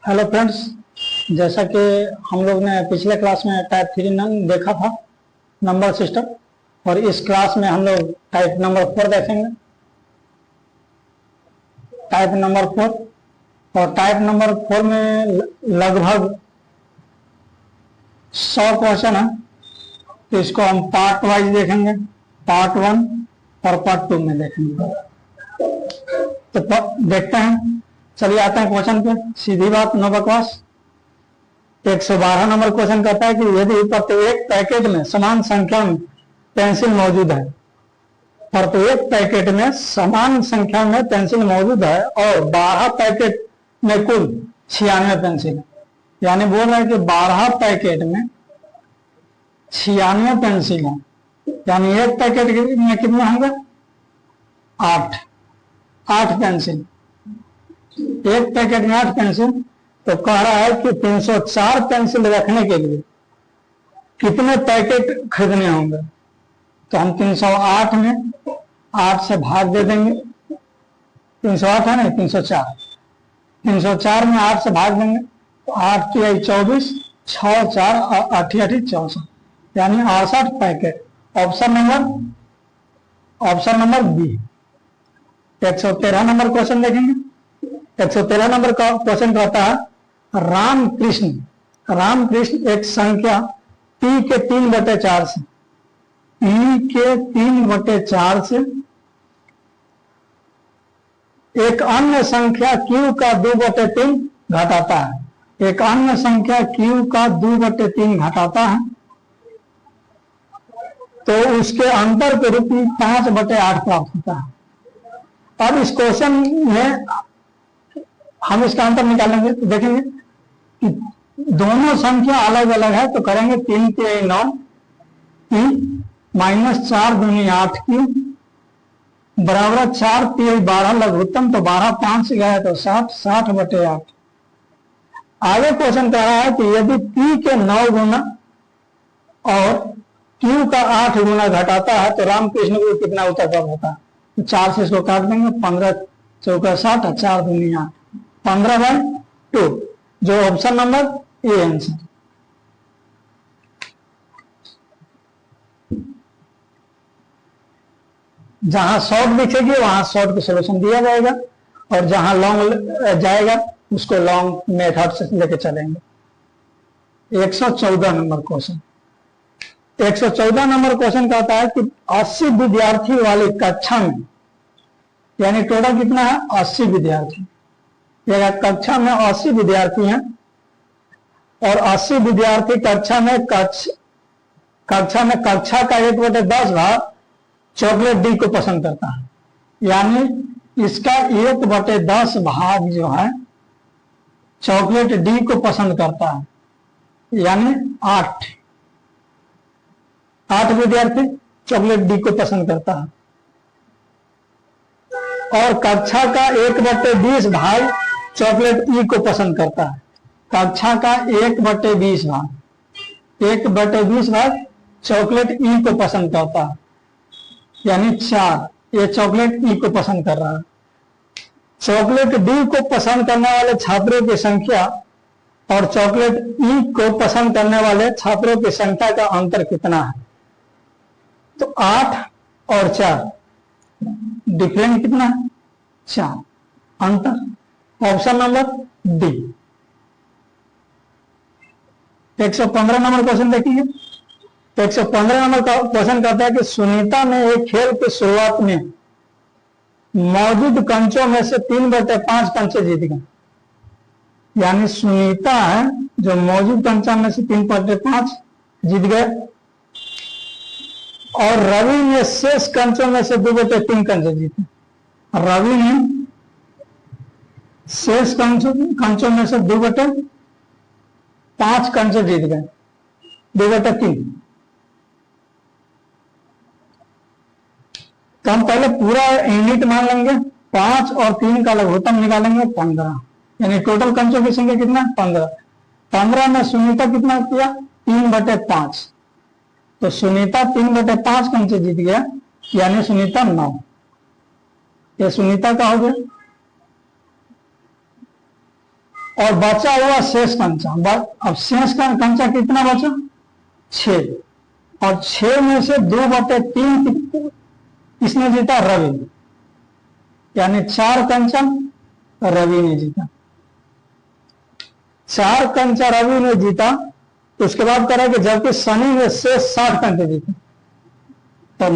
Hello friends. जैसा कि हम लोग ने पिछले क्लास में टाइप 3 देखा था नंबर सिस्टम, और इस क्लास में हम लोग टाइप नंबर 4 देखेंगे। टाइप नंबर 4 और टाइप नंबर 4 में लगभग 100 क्वेश्चन है, तो इसको हम पार्ट वाइज देखेंगे। पार्ट 1 और पार्ट 2 में देखेंगे। तो देखते हैं, चलिए आते हैं क्वेश्चन पे। सीधी बात, नो बकवास। 112 नंबर क्वेश्चन कहता है कि यदि प्रत्येक पैकेट में समान संख्या में पेंसिल मौजूद है, प्रत्येक पैकेट में समान संख्या में पेंसिल मौजूद है और 12 पैकेट में कुल 96 पेंसिल है, यानी बोल रहे हैं कि 12 पैकेट में 96 पेंसिल है, यानी एक पैकेट में कितने होंगे? 8 पेंसिल। एक पैकेट में 8 पेंसिल, तो कह रहा है कि 304 पेंसिल रखने के लिए कितने पैकेट खरीदने होंगे। तो हम 308 में 8 से भाग दे देंगे। 308 है ना, 304 में 8 से भाग देंगे, तो 8 की 24, 6 4 8 64, यानी 68 packet. Option number B. 113 number question देखेंगे। 113 नंबर का क्वेश्चन कहता है रामकृष्ण एक संख्या P के 3/4 से एक अन्य संख्या Q का 2/3 घटाता है। एक अन्य संख्या Q का 2/3 घटाता है, तो उसके अंतर के रूप में 5/8 प्राप्त होता है। अब इस क्वेश्चन में हम इसका अंतर निकालेंगे, तो देखेंगे कि दोनों संख्या अलग अलग है, तो करेंगे 3 के 9 -4 दूनी 8 की बराबर 4 3 12 लघुत्तम, तो 12 5 गया तो 60/8। आगे क्वेश्चन कह रहा है कि यदि P के 9 गुना और Q का 8 गुना घटाता है, तो रामकृष्ण को कितना उत्तर प्राप्त होता है? तो 4 से इसको काट देंगे, 15 चौका 60, 4 दूनी 8, 15/2, जो ऑप्शन नंबर ए आंसर। जहां शॉर्ट दिखेगी वहां शॉर्ट का सॉल्यूशन दिया जाएगा, और जहां लॉन्ग जाएगा उसको लॉन्ग मेथड से लेके चलेंगे। 114 नंबर क्वेश्चन। 114 नंबर क्वेश्चन कहता है कि 80 विद्यार्थी वाली कक्षा में, यानी टोटल कितना है? 80 विद्यार्थी। कक्षा में 80 विद्यार्थी हैं, और 80 विद्यार्थी कक्षा में कक्षा का 1/10 भाग चॉकलेट डी को पसंद करता है, यानी इसका 1/10 भाग जो है चॉकलेट डी को पसंद करता है, यानी 8 विद्यार्थी चॉकलेट डी को पसंद करता है। और कक्षा का 1/20 भाग चॉकलेट ई को पसंद करता है। कक्षा का 1/20 भाग चॉकलेट ई को पसंद करता है, यानी 4। ये चॉकलेट ई को पसंद कर रहा है। चॉकलेट डी को पसंद करने वाले छात्रों की संख्या और चॉकलेट ई को पसंद करने वाले छात्रों की संख्या का अंतर कितना है? तो 8 और 4, डिफरेंस कितना है? 4, अंतर option number D. 115 number question देखिए। 115 नंबर का क्वेश्चन कहता है कि सुनीता ने एक खेल की शुरुआत में मौजूद कंचों में से 3/5 कंचे जीत गए, यानी सुनीता है जो मौजूद कंचों में से 3/5 जीत गए, और रवि ने शेष कंचों में से 2/3 कंचे जीते। रवि ने शेष कंचों में से 2/5 कंचे जीत गए, 2/3। तो हम पहले पूरा यूनिट मान लेंगे, 5 और 3 का लघुत्तम निकालेंगे 15, यानी टोटल कंचों की संख्या कितना? 15। 15 में सुनीता कितना किया? 3/5, तो सुनीता 3/5 कंचे जीत गया, यानी सुनीता 9। ये सुनीता का हो गया। और बचा हुआ शेष कंचा। अब शेष कंचा कितना बचा? 6, और 6 में से 2/3 किसने जीता? रवि ने, यानी 4 कंचा रवि ने जीता। 4 कंचा रवि ने जीता। तो उसके बाद करें कि जबकि शनि ने शेष 60 कंचे जीते, तो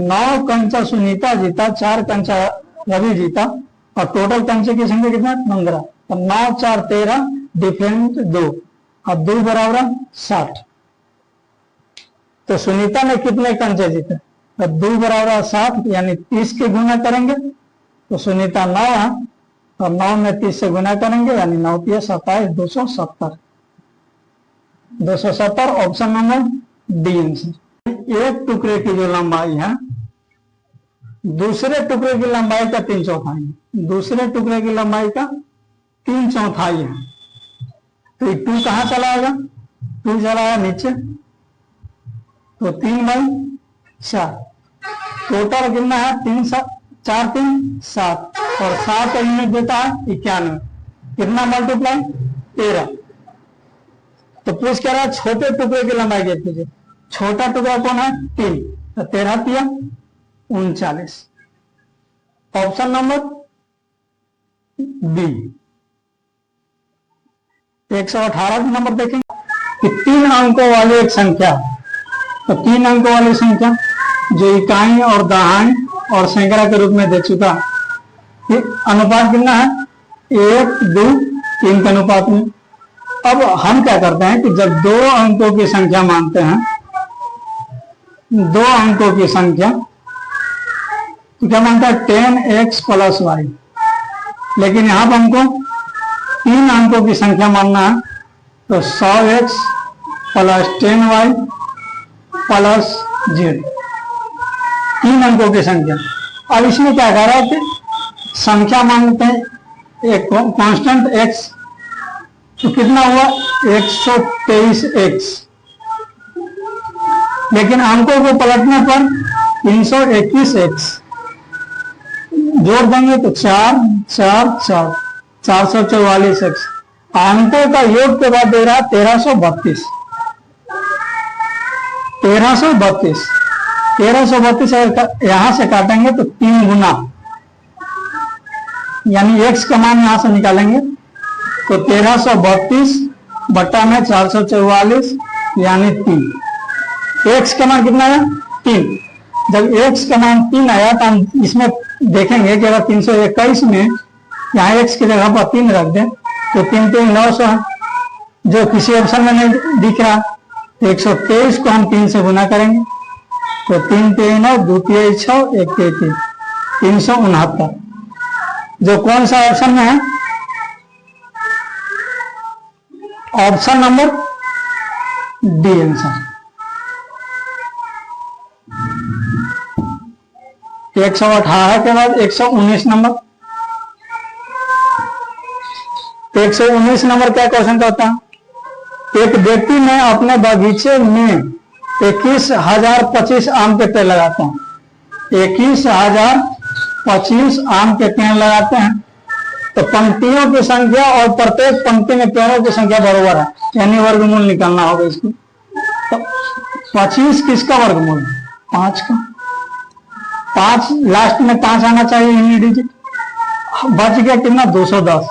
9 कंचा सुनीता जीता, 4 कंचा रवि जीता, और टोटल कंचे की संख्या कितना? 15। तो 9 4 13, डिफरेंट 2, अब 2 बराबर 60। तो सुनीता ने कितने कंचे जीते? तो 2 बराबर 60, यानी 30 के गुना करेंगे तो सुनीता 9 है, और 9 में 30 से गुना करेंगे, यानी 9 3 27, 270। 270 ऑप्शन नंबर डी आंसर। एक टुकड़े की जो लंबाई है दूसरे टुकड़े की लंबाई का 3/4 है। दूसरे टुकड़े की लंबाई का 3/4 है। तो ये 2 कहां चला आएगा? 2 चला आया नीचे, तो 3/4। टोटल कितना है? 3 4 3 7, और 7 यूनिट देता है 91। कितना मल्टीप्लाई? 13। तो पूछ कह रहा है छोटे टुकड़े की लंबाई देख लीजिए। छोटा टुकड़ा कौन है? 3, तो 13 3 39। Option number B. 118 नंबर देखेंगे कि 3 अंकों वाली एक संख्या, तो 3 अंकों वाली संख्या जो इकाई और दहाई और सैकड़ा के रूप में दे चुका, अनुपात कितना है? 1 2 3 के अनुपात में। अब हम क्या करते हैं कि जब 2 अंकों की संख्या मानते हैं, 2 अंकों की संख्या, तो क्या मानता है? 10x + y। लेकिन यहां पर हमको 3 अंकों की संख्या मानना है, तो 100x + 10y + z। 3 अंकों की संख्या। अब इसमें क्या कह रहा है कि संख्या मानते हैं एक कांस्टेंट x, तो कितना हुआ? 123x। लेकिन अंकों को पलटने पर 321x जोड़ देंगे तो 4 4 4 444x। अंकों का योग के बाद दे रहा है 1332। 1332 यहां से काटेंगे तो 3 गुना, यानी x का मान यहां से निकालेंगे तो 1332 बट्टा में 444, यानी 3। x का मान कितना है? 3। जब x का मान 3 आया तो हम इसमें देखेंगे कि अगर 321 में यहाँ x की जगह पर 3 रख दें तो 3 3 900 है, जो किसी ऑप्शन में नहीं दिख रहा। तो 123 को हम 3 से गुना करेंगे, तो 3 3 9 2 3 6 1 3 3 369, जो कौन सा ऑप्शन में है? Option number D answer. 118 के बाद 119 नंबर। 119 नंबर क्या क्वेश्चन कहता है? एक व्यक्ति ने अपने बगीचे में 21,025 आम के पेड़ लगाते हैं। 21,025 आम के पेड़ लगाते हैं, तो पंक्तियों की संख्या और प्रत्येक पंक्ति में पेड़ों की संख्या बराबर है, यानी वर्गमूल निकालना होगा इसको। तो 25 किसका वर्गमूल है? 5 का। 5 लास्ट में 5 आना चाहिए यूनिट डिजिट। बच गया कितना? 210।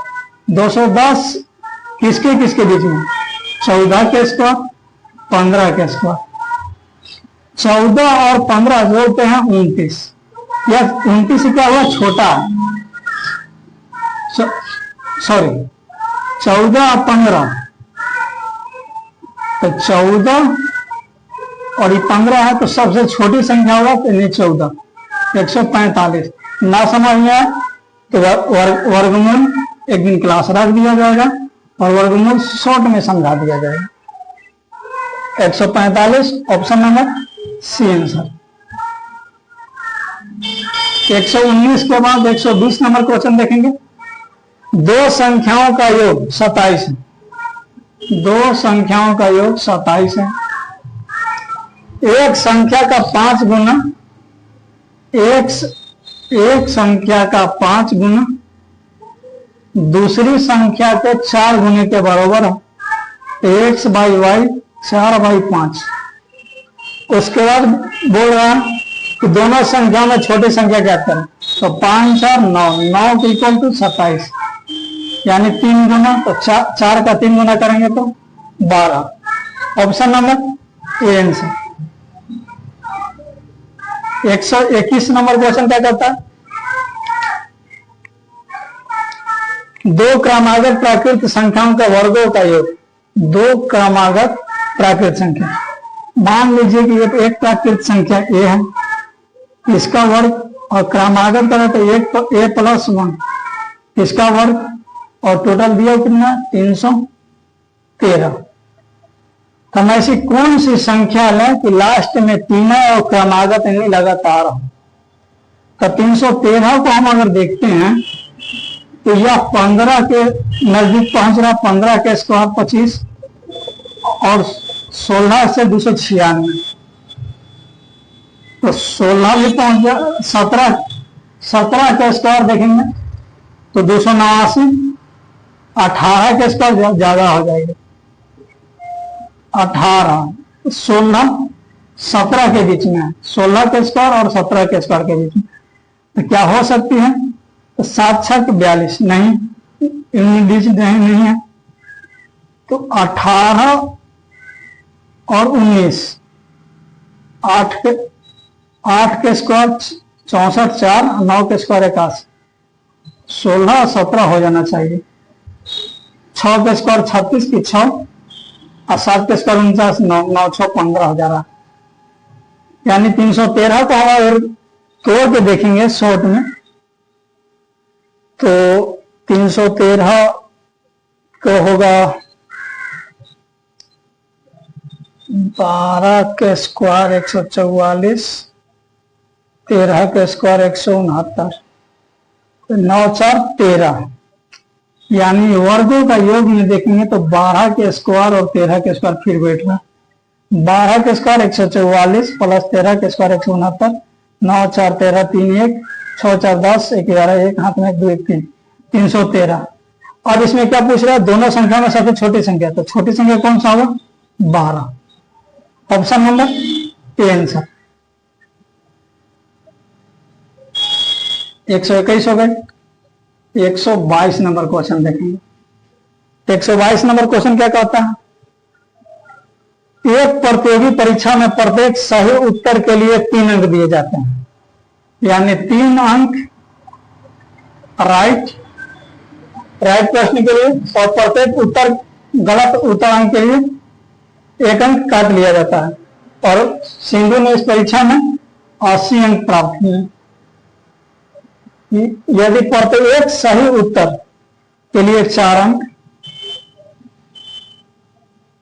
210 किसके किसके बीच में? 14 के स्क्वायर, 15 के स्क्वायर। 14 और 15 जोड़ते हैं 29। यह 29 क्या हुआ? छोटा है, सॉरी 14 और 15, तो 14 और ये 15 है, तो सबसे छोटी संख्या होगा तो नहीं 14। 145 ना समझ में आए तो वर्गमूल एक दिन क्लास रख दिया जाएगा और वर्गमूल शॉर्ट में समझा दिया जाएगा। 145 ऑप्शन नंबर सी आंसर। 119 के बाद 120 नंबर क्वेश्चन देखेंगे। 2 संख्याओं का योग 27 है। 2 संख्याओं का योग 27 है। एक संख्या का 5 गुना, एक संख्या का 5 गुना दूसरी संख्या के 4 गुने के बराबर है, एक्स बाई वाई 4/5। उसके बाद बोल रहा है कि दोनों संख्या में छोटी संख्या क्या करें, तो 5 और 9, 9 के इक्वल टू 27, यानी 3 गुना, तो 4 का 3 गुना करेंगे तो 12। Option number A answer. 121 number question क्या कहता है, दो क्रमागत प्राकृत संख्याओं के वर्गों का योग। दो क्रमागत प्राकृत संख्या, मान लीजिए कि ये एक प्राकृत संख्या ए है, इसका वर्ग और क्रमागत करें तो ए प्लस 1, इसका वर्ग, और टोटल दिया कितना 313। तो हम ऐसी कौन सी संख्या लें कि लास्ट में तीनों और क्रमागत यानी लगातार हो। तो 313 को हम अगर देखते हैं तो यह 15 के नजदीक पहुंच रहा, 15 के स्क्वायर 25 और 16 से 296, तो 16 भी पहुंच गया। 17 के स्क्वायर देखेंगे तो 289, 18 के स्क्वायर ज्यादा हो जाएगा, 18, 16, 17 के बीच में, 16 के स्क्वायर और 17 के स्क्वायर के बीच में, तो क्या हो सकती है, तो 7 6 42, नहीं इनमें बीच नहीं है, तो 18 और 19, 8 के स्क्वायर 64, 4, 9 के स्क्वायर 81, 16 और 17 हो जाना चाहिए। 6 के स्क्वायर 36 की 6 और 7 के स्क्वायर 49, 9 6 15 हो जा रहा, यानी 313 को हम अगर तोड़ के देखेंगे शॉर्ट में, तो 313 को होगा 12 के स्क्वायर 144, 13 के स्क्वायर 169, 9 4 13, यानी वर्गों का योग में देखेंगे तो 12 के स्क्वायर और 13 के स्क्वायर फिर बैठ रहा, 12 के स्क्वायर 144 प्लस 13 के स्क्वायर 169, 9 4 13 3 1, 6 4 10 1 11 1 हाथ में 2 1 3, 313। और इसमें क्या पूछ रहा है, दोनों संख्या में सबसे छोटी संख्या, तो छोटी संख्या कौन सा होगा, 12। Option number A answer. 121 हो गए। 122 नंबर क्वेश्चन देखेंगे। 122 नंबर क्वेश्चन क्या कहता है, एक प्रतियोगी परीक्षा में प्रत्येक सही उत्तर के लिए 3 अंक दिए जाते हैं, यानी 3 अंक राइट प्रश्न के लिए, और प्रत्येक उत्तर गलत उत्तर अंक के लिए 1 अंक काट लिया जाता है। और सिंधु ने इस परीक्षा में 80 अंक प्राप्त किए। यदि प्रत्येक सही उत्तर के लिए 4 अंक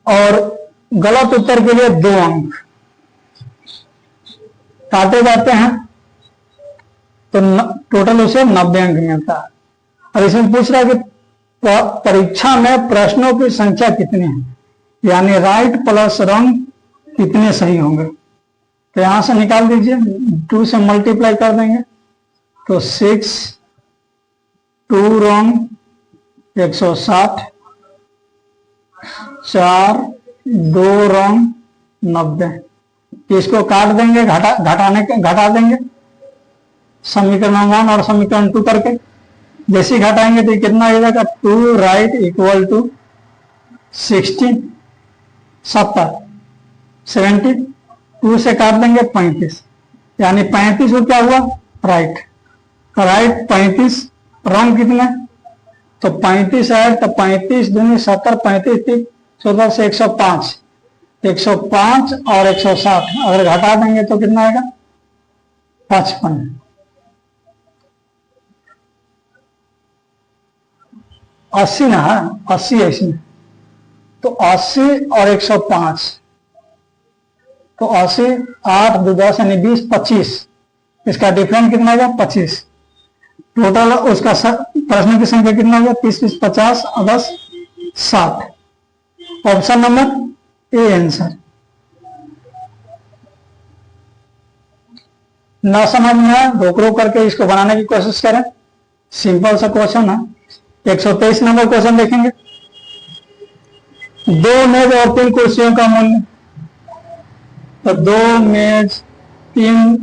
और गलत उत्तर के लिए 2 अंक काटे जाते हैं, तो टोटल उसे 90 अंक मिलता है। और इसमें पूछ रहा है कि परीक्षा में प्रश्नों की संख्या कितनी है, यानी राइट प्लस रॉन्ग कितने सही होंगे। तो यहां से निकाल दीजिए, 2 से मल्टीप्लाई कर देंगे तो 6, 2 रॉन्ग 160, 4 2 रॉन्ग 90। इसको काट देंगे, घटा देंगे समीकरण 1 और समीकरण 2 करके, जैसे ही घटाएंगे तो कितना आ जाएगा, 2 राइट इक्वल टू 60, 70, 2 से काट देंगे 35, यानी 35 को क्या हुआ, राइट। तो राइट 35, रॉन्ग कितना, तो 35 है, तो 35 दूनी 70, 35 14 से 105, 105 और 160 अगर घटा देंगे तो कितना आएगा, 55। 80 ना है, 80 है इसमें, तो 80 और 105, तो 80 8 2 10 यानी 20 25, इसका डिफरेंस कितना होगा, 25। टोटल उसका प्रश्न की संख्या कितना होगा, 30 20 50 और 10 60। Option number A answer. ना समझ में आए रोक रोक करके इसको बनाने की कोशिश करें, सिंपल सा क्वेश्चन है। 123 नंबर क्वेश्चन देखेंगे। 2 मेज और 3 कुर्सियों का मूल्य। तो 2 मेज 3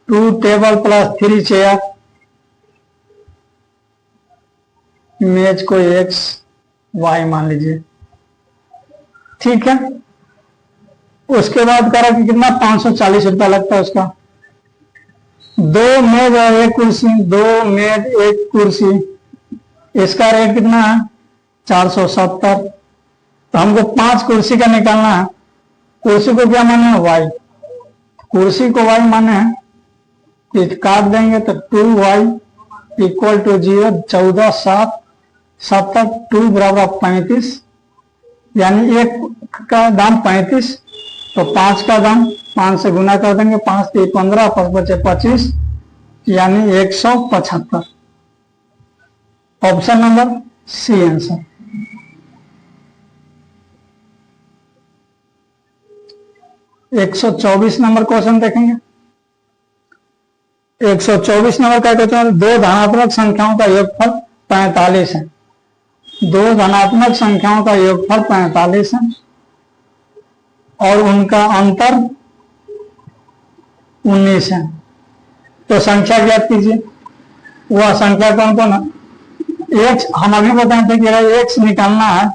2 टेबल प्लस 3 चेयर, मेज को x y मान लीजिए, ठीक है। उसके बाद करा कि कितना 540 रुपया लगता है उसका। 2 मेज और 1 कुर्सी, 2 मेज 1 कुर्सी, इसका रेट कितना है 470। तो हमको 5 कुर्सी का निकालना है। कुर्सी को क्या माने है y, कुर्सी को y माने है, तो काट देंगे तो 2y इक्वल टू 0, 14 7 70, 2 बराबर 35, यानी 1 का दाम 35, तो 5 का दाम 5 से गुना कर देंगे, 5 3 15, 5 बचे 25, यानी 175। Option number C answer. एक 124 नंबर क्वेश्चन देखेंगे। 124 नंबर का क्वेश्चन है, 2 धनात्मक संख्याओं का योगफल 45 है। 2 धनात्मक संख्याओं का योगफल 45 है और उनका अंतर 19 है। तो संख्या ज्ञात कीजिए। वह संख्या कौन कौन है? x हम अभी बताए थे कि अगर x निकालना है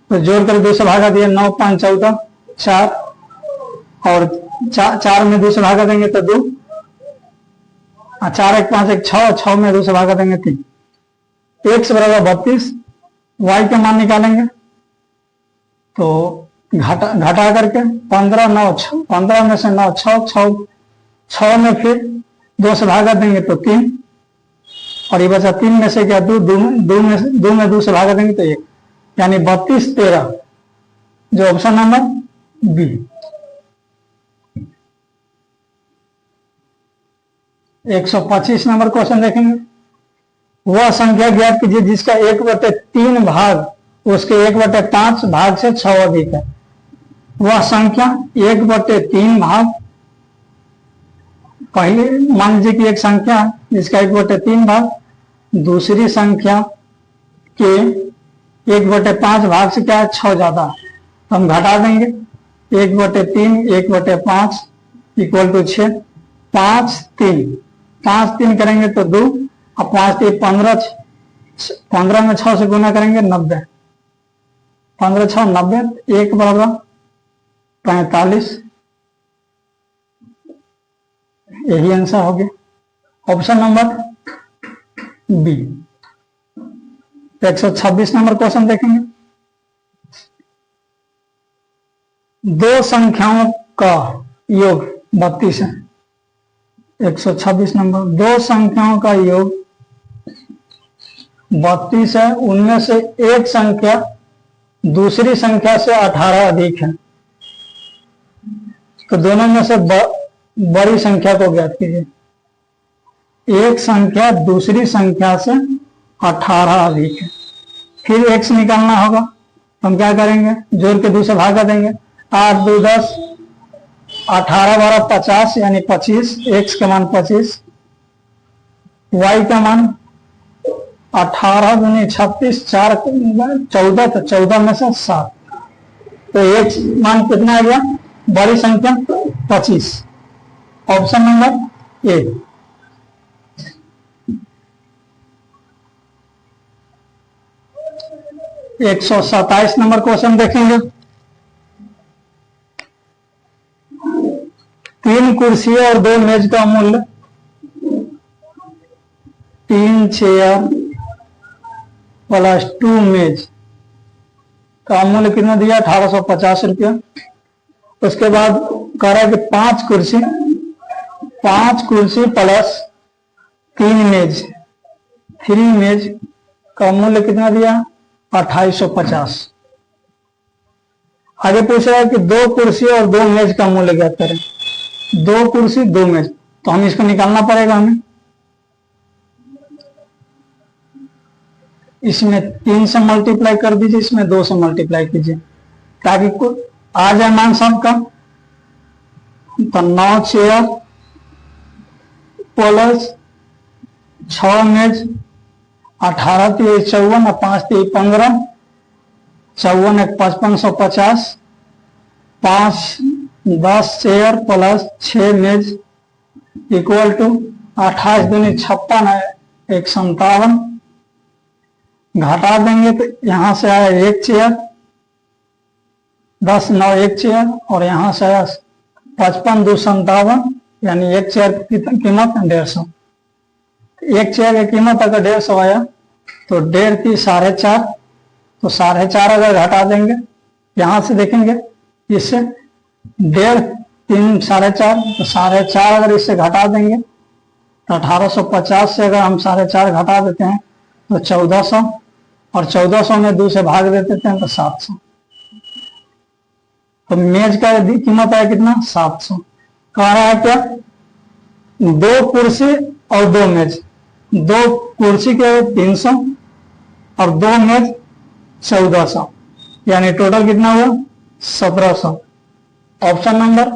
तो जोड़कर 2 से भागा दिए, 9 5 14 4, और 4 में 2 से भागा देंगे तो 2, 4 1 5 1 6, 6 में 2 से भागा देंगे 3। x बराबर 32, y के मान निकालेंगे तो घटा करके 15 9 6, 15 में से 9 6 6 में फिर 2 से भागा देंगे तो 3, और ये बचा 3 में से क्या 2 में 2 से भागा देंगे तो 1, यानी 32 13, जो option number B. 125 number question देखेंगे। वह संख्या ज्ञात कीजिए जिसका 1/3 भाग उसके 1/5 भाग से 6 अधिक है। वह संख्या 1/3 भाग, पहले मान लीजिए कि एक संख्या जिसका 1/3 भाग दूसरी संख्या के 1/5 भाग से क्या है 6 ज्यादा, तो हम घटा देंगे 1/3 1/5 इक्वल टू 6, 5 3 करेंगे तो 2, और 5 3 15, 15 में 6 से गुना करेंगे 90, 15 6 90, 1 बराबर 45, यही आंसर हो गया option number B. 126 number question देखेंगे। 2 संख्याओं का योग 32 है। 126 नंबर, 2 संख्याओं का योग 32 है, उनमें से एक संख्या दूसरी संख्या से 18 अधिक है। तो दोनों में से बड़ी संख्या को ज्ञात कीजिए। एक संख्या दूसरी संख्या से 18 अधिक है। फिर x निकालना होगा, हम क्या करेंगे जोड़ के 2 से भागा देंगे, 8 2 10, 18 12 50, यानी 25, x का मान 25, y का मान 18 दूनी 36, 4 14, तो 14 में से 7, तो x मान कितना आ गया बड़ी संख्या 25, ऑप्शन नंबर ए। एक 127 नंबर क्वेश्चन देखेंगे। 3 कुर्सी और 2 मेज का मूल्य, 3 चेयर प्लस 2 मेज का मूल्य कितना दिया 1850 रुपया। उसके बाद कह रहा है कि 5 कुर्सी प्लस 3 मेज, 3 मेज का मूल्य कितना दिया 2850। आगे पूछ रहा है कि 2 कुर्सी और 2 मेज का मूल्य ज्ञात करें। 2 कुर्सी 2 मेज, तो हम इसको निकालना पड़ेगा हमें। इसमें 3 से मल्टीप्लाई कर दीजिए, इसमें 2 से मल्टीप्लाई कीजिए ताकि आ जाए मान सबका। तो 9 चेयर प्लस 6 मेज, 18 × 54 और 5 × 15, 54 × 5550, 5-10 चेयर प्लस 6 मेज इक्वल टू 28 दूनी 56 है 157। घटा देंगे तो यहां से आया 1 चेयर, 10 9 1 चेयर, और यहां से आया 55 2 57, यानी 1 चेयर की कीमत 150। एक चेयर की कीमत अगर 150 आया तो 1.5 की 4.5, तो 4.5 अगर घटा देंगे यहां से देखेंगे इससे 1.5 3 4.5, तो 4.5 अगर इससे घटा देंगे तो 1850 से अगर हम 4.5 घटा देते हैं तो 1400, और 1400 में 2 से भाग देते हैं तो 700। तो मेज का कीमत है कितना 700। कह रहा है क्या 2 कुर्सी और 2 मेज, 2 कुर्सी के 300 और 2 मेज 1400, यानी टोटल कितना हुआ 1700। Option number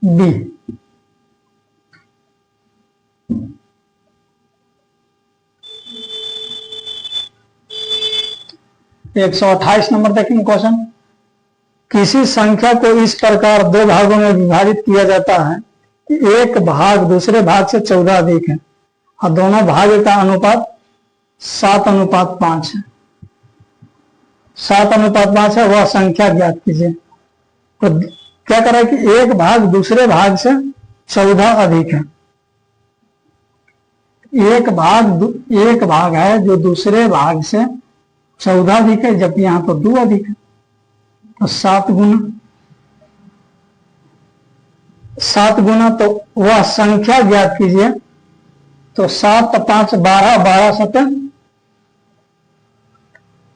B. एक 128 नंबर देखेंगे क्वेश्चन। किसी संख्या को इस प्रकार 2 भागों में विभाजित किया जाता है कि एक भाग दूसरे भाग से 14 अधिक है और दोनों भाग का अनुपात 7:5 है। 7:5 है, वह संख्या ज्ञात कीजिए। तो क्या करा है कि एक भाग दूसरे भाग से 14 अधिक है। एक भाग है जो दूसरे भाग से 14 अधिक है, जबकि यहां तो 2 अधिक है। तो 7 गुना तो वह संख्या ज्ञात कीजिए। तो 7 5 12, 12 7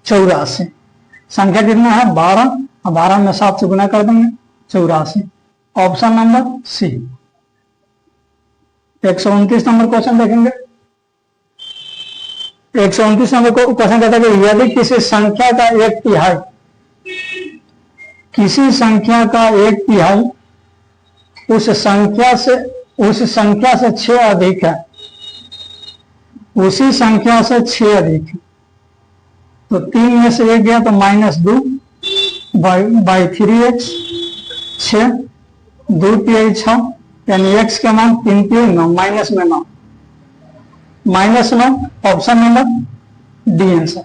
84। संख्या कितना है 12, और 12 में 7 से गुना कर देंगे 84। Option number C. 129 number question देखेंगे। 129 नंबर को क्वेश्चन कहता है कि यदि किसी संख्या का 1/3, किसी संख्या का 1/3 उस संख्या से 6 अधिक है, उसी संख्या से 6 अधिक है, तो 3 में से 1 गया तो -2 बाई 3x 6, 2 3 6, यानी x का मान 3 3 9, माइनस में 9, -9। Option number D answer.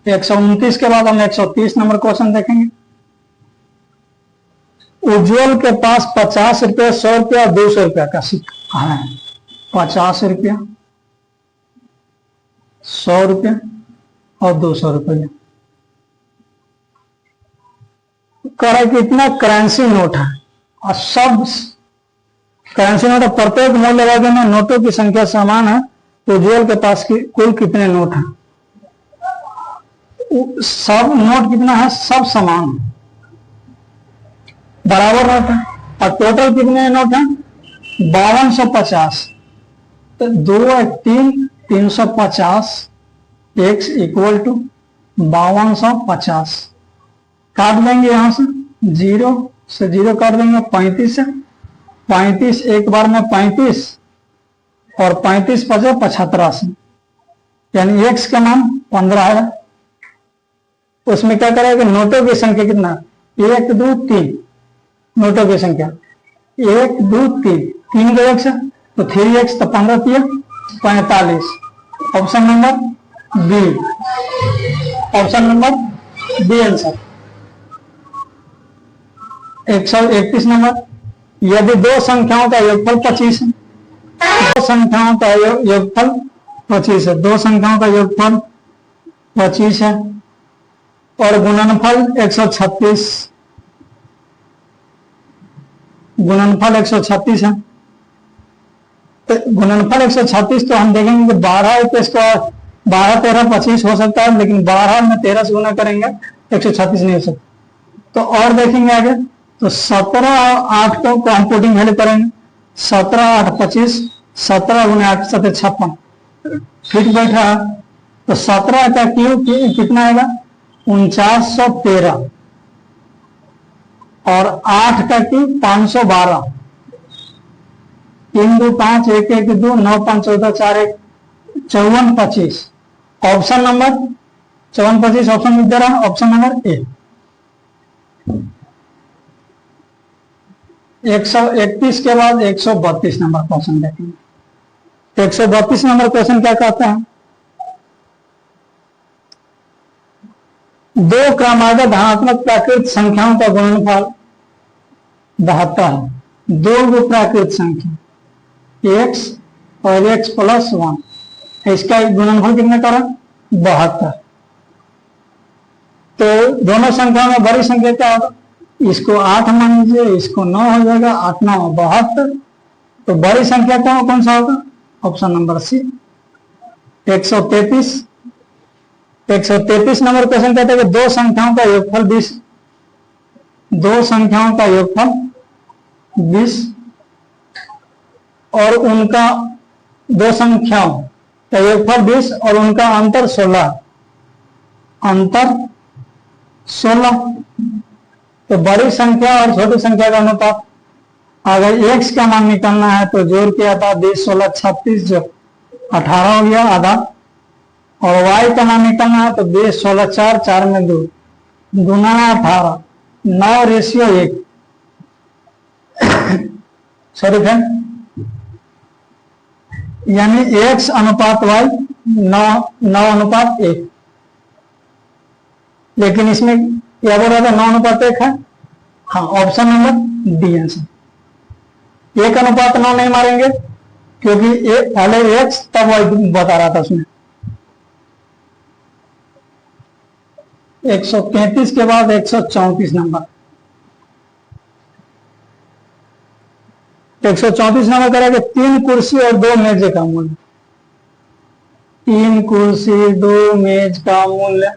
129 के बाद हम 130 नंबर क्वेश्चन देखेंगे। उज्जवल के पास 50 रुपये, 100 रुपया, 200 रुपया का सिक्का है। 50 रुपया, 100 रुपया और 200 रुपया। कह कि इतना करेंसी नोट है और सब करेंसी नोट, प्रत्येक मूल्य वर्ग में नोटों की संख्या समान है। तो उज्जवल के पास कुल कितने नोट हैं? सब नोट कितना है? सब समान है, बराबर नोट है। और टोटल कितने नोट हैं? 5250। तो 2 3 350 x इक्वल टू 5250। काट देंगे यहां से 0 से 0 काट देंगे, 35 से 35 एक बार में 35 और 35 पचे 75, यानी x का मान 15 है। उसमें क्या करेगा? नोटों की संख्या कितना? 1 2 3 नोटों की संख्या 1 2 3, 3 का x है तो 3x, तो 15 3 45। Option number B. Option number B answer. 131 number. यदि 2 संख्याओं का योगफल 25 है, 2 संख्याओं का योगफल 25 है, 2 संख्याओं का योगफल 25 है और गुणनफल 136, गुणनफल 136 है। तो गुणनफल 136, तो हम देखेंगे कि 12 के स्क्वायर 12 13 25 हो सकता है, लेकिन 12 में 13 से गुना करेंगे 136 नहीं हो सकता। तो और देखेंगे आगे, तो 17 और 8 को कंप्यूटिंग वैल्यू करेंगे। 17 8 25, 17 गुना 8 7 56 फिट बैठा है। तो 17 का क्यूब कितना आएगा? 4913। और 8 का की 512, 3 2 5 1 1 2 9 5 14 4 1 54 25। ऑप्शन नंबर 54 25 ऑप्शन में दे रहा है, ऑप्शन नंबर ए। 131 के बाद 132 नंबर क्वेश्चन देखेंगे। 132 नंबर क्वेश्चन क्या कहते हैं, दो क्रमागत धनात्मक प्राकृत संख्याओं का गुणनफल 72 है। दो प्राकृत संख्या x और x प्लस 1, इसका गुणनफल कितने का 72। तो दोनों संख्या में बड़ी संख्या क्या होगा, इसको 8 मान लीजिए, इसको 9 हो जाएगा, 8 9 72। तो बड़ी संख्या कौन सा होगा, option number C 133। 133 number question कहते हैं कि दो संख्याओं का योगफल 20, दो संख्याओं का योगफल 20 और उनका, दो संख्याओं का योगफल 20 और उनका अंतर 16, अंतर 16। तो बड़ी संख्या और छोटी संख्या का अनुपात, अगर x का मान निकालना है तो जोड़ के आता 20 16 36, जो 18 हो गया आधा, और y का मान निकालना है तो 20 16 4 4 में 2 गुना 18 9 रेशियो 1। सॉरी फ्रेंड, यानी x अनुपात y 9 अनुपात 1। लेकिन इसमें क्या बोल रहा था, 9 अनुपात 1 है। हाँ, ऑप्शन नंबर डी आंसर। 1 अनुपात 9 नहीं मारेंगे क्योंकि पहले x तब y बता रहा था उसमें। 133 के बाद 134 नंबर। 134 नंबर करेंगे 3 कुर्सी और 2 मेज का मूल्य। 3 कुर्सी 2 मेज का मूल्य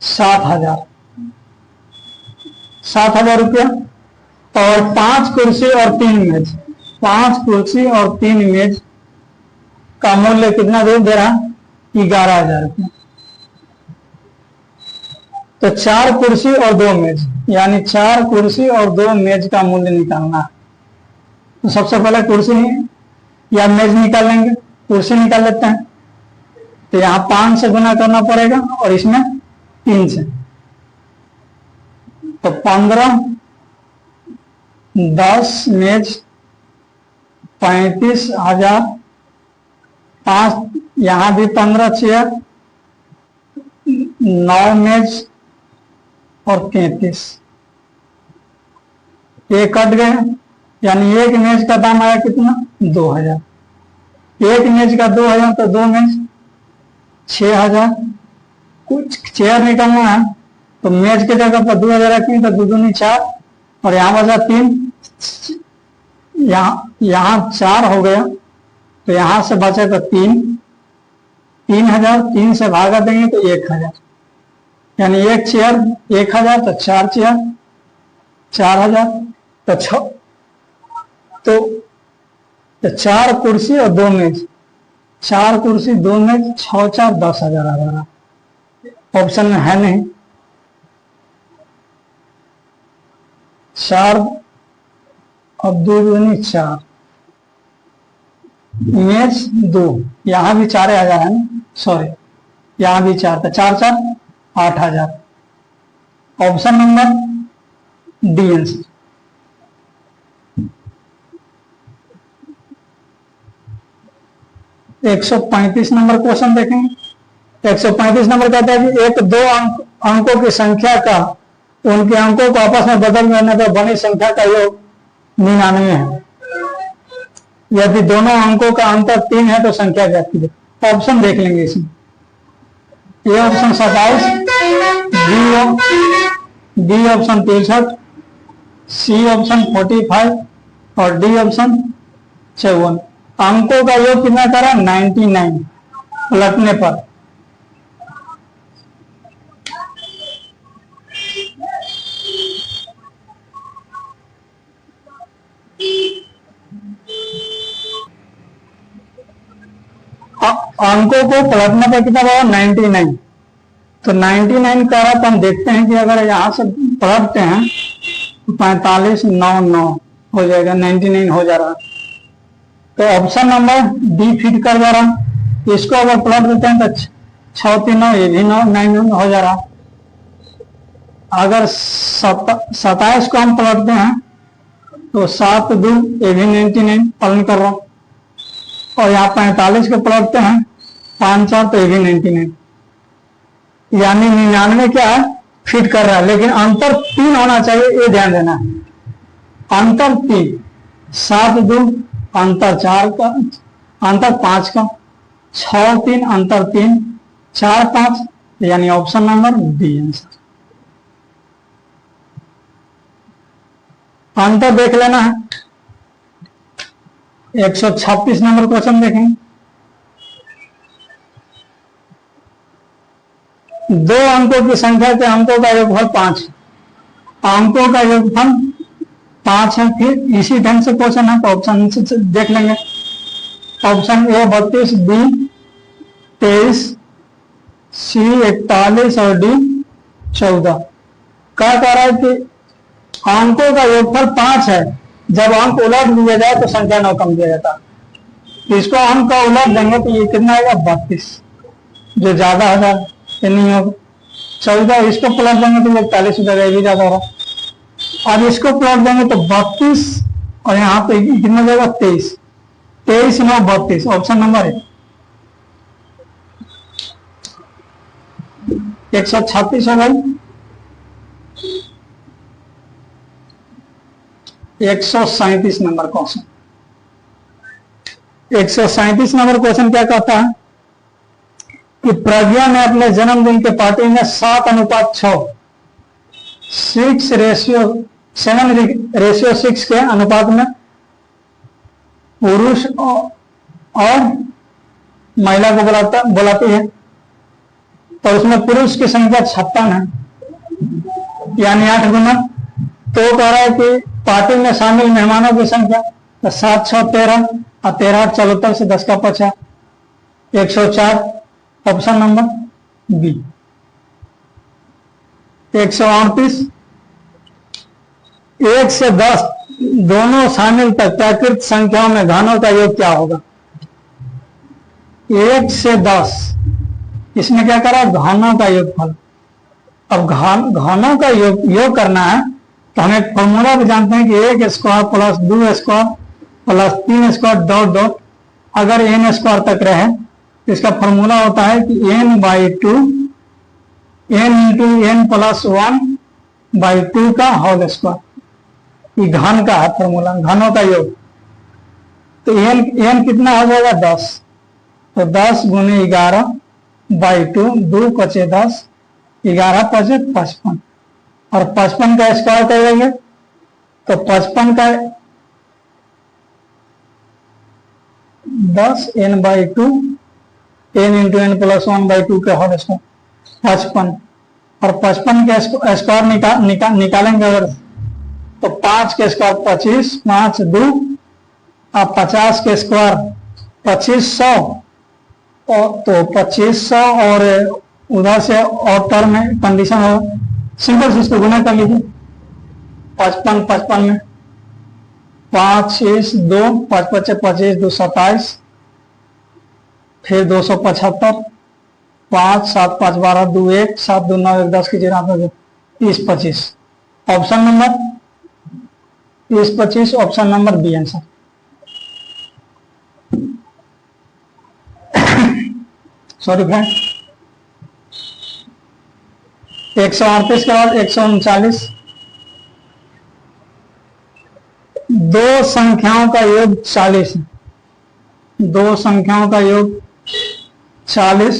7,000, 7,000 रुपया। और 5 कुर्सी और 3 मेज, 5 कुर्सी और 3 मेज का मूल्य कितना दे रहा, 11,000 रुपया। तो 4 कुर्सी और 2 मेज, यानी 4 कुर्सी और 2 मेज का मूल्य निकालना है। तो सबसे पहले कुर्सी या मेज निकाल लेंगे। कुर्सी निकाल लेते हैं, तो यहाँ 5 से गुना करना पड़ेगा और इसमें 3 से, तो 15 10 मेज 35,000, 5 यहाँ भी 15 चेयर, 9 मेज और 33, ये कट गए, यानी एक मेज का दाम आया कितना, 2,000। एक मेज का 2,000 तो 2 मेज 6,000। कुछ चेयर निकालना है तो मेज के जगह पर 2,000 रखेंगे तो 2 दूनी 4, और यहाँ बचा 3, यहाँ 4 हो गया, तो यहाँ से बचेगा 3,000, 3 से भागा देंगे तो 1,000, यानी एक चेयर 1,000, तो 4 चेयर 4,000, तो 4 कुर्सी और 2 मेज, 4 कुर्सी 2 मेज 6 4 10,000 आ रहा। ऑप्शन में है नहीं। 4 और 2 दूनी 4, मेज 2, यहाँ भी 4,000 है ना, सॉरी यहाँ भी 4 था, 4 4 8,000। Option number D answer. एक 135 नंबर क्वेश्चन देखेंगे। 135 नंबर कहता है कि एक 2 अंकों की संख्या का उनके अंकों को आपस में बदल देने पर बनी संख्या का योग 99 है। यदि दोनों अंकों का अंतर 3 है तो संख्या कहती है। ऑप्शन देख लेंगे इसमें। A option 27, B option 63, C option 45 और डी ऑप्शन 54। अंकों का योग कितना करा, 99 पलटने पर। अंकों को पलटने पर कितना होगा, 99। तो 99 का रहा तो हम देखते हैं कि अगर यहां से पलटते हैं 45 9 9 हो जाएगा, 99 हो जा रहा। तो ऑप्शन नंबर डी फिट कर जा रहा। इसको अगर प्लॉट देते हैं तो 6 3 9, ये भी 9 हो जा रहा। अगर 27 को हम पलटते हैं तो 7 2, ये भी 99 पालन कर रहा। और यहाँ 45 को पलटते हैं 5 4, तो ये भी 99, यानी 99 क्या है, फिट कर रहा है। लेकिन अंतर 3 होना चाहिए, ये ध्यान देना है। अंतर 3, 7 2 अंतर 4 का, अंतर 5 का, 6 3 अंतर 3, 4 5, यानी ऑप्शन नंबर बी आंसर। अंतर देख लेना है। 136 नंबर क्वेश्चन देखेंगे। दो अंकों की संख्या के अंकों का योगफल 5, अंकों का योगफल 5 है। फिर इसी ढंग से क्वेश्चन है, तो ऑप्शन से देख लेंगे। ऑप्शन ए 32, बी 23, सी 41 और डी 14। क्या कह रहा है कि अंकों का योगफल 5 है, जब अंक उलट दिया जाए तो संख्या 9 कम दिया जाता है। इसको अंक का उलट देंगे तो ये कितना आएगा, 32, जो ज्यादा होगा ये नहीं होगा। 14, इसको प्लस देंगे तो 41 हो जाएगा, ये भी ज्यादा हो रहा। और इसको प्लस देंगे तो 32, और यहाँ पे कितना जाएगा, 23 23 9 32, ऑप्शन नंबर है 136 हो गई। 137 नंबर क्वेश्चन। 137 नंबर क्वेश्चन क्या कहता है कि प्रज्ञा ने अपने जन्मदिन के पार्टी में 7:6 7:6 के अनुपात में पुरुष और महिला को बुलाती है। तो उसमें पुरुष की संख्या 56 है, यानी 8 गुना। तो कह रहा है कि पार्टी में शामिल मेहमानों की संख्या, तो 7 6 13 और 13 8 74 से 10 का 50, 104, ऑप्शन नंबर बी। 138, 1 से 10 दोनों शामिल तक प्राकृत संख्याओं में घनों का योग क्या होगा। 1 से 10, इसमें क्या करा, घनों का योगफल। अब घनों का योग करना है तो हम एक फॉर्मूला भी जानते हैं कि 1 square plus 2 square plus 3 square dot dot, अगर n स्क्वायर तक रहे तो इसका फॉर्मूला होता है कि n/2 n into n plus 1/2 का होल स्क्वायर। ये घन का है फॉर्मूला, घनों का योग। तो n कितना हो जाएगा, 10। तो 10 गुने 11/2, 2 × 10, 11 × 5 55, और 55 का स्क्वायर करेंगे तो 55 का 10 n/2 n into n plus 1/2 का होल स्क्वायर 55, और 55 के स्क्वायर निकालेंगे अगर तो 5 के स्क्वायर 25, 5 2, और 50 के स्क्वायर 2500, तो 2500 और उधर से और टर्म में कंडीशन हो, सिंपल से इसको गुना कर लीजिए। 55 55 में 5 6 2, 5 5 25, 2 27, फिर 275, 5 7 5 12, 2 1, 7 2 9 1 10 की जगह 30 25, option number 30 25, option number B answer. Sorry friend. 138 के बाद 139, दो संख्याओं का योग 40 है। दो संख्याओं का योग 40